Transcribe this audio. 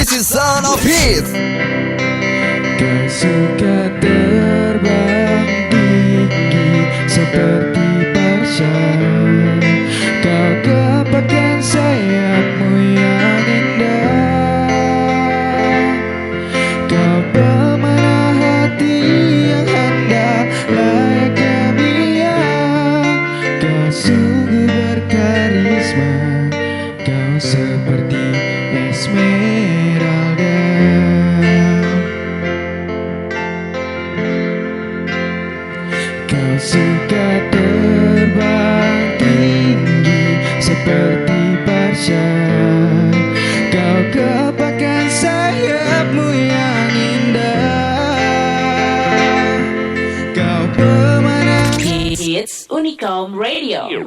This is Sound of Hits. Kau suka terbang tinggi seperti pasha. Kau gepakkan sayapmu yang indah. Kau pemanah hati yang hendak layak gemilang. Kau sungguh berkarisma. Kau seperti Esmeralda. Kau suka terbang tinggi seperti pasha. Kau gepakkan sayapmu yang indah. Kau pemanah Hits Unicom Radio.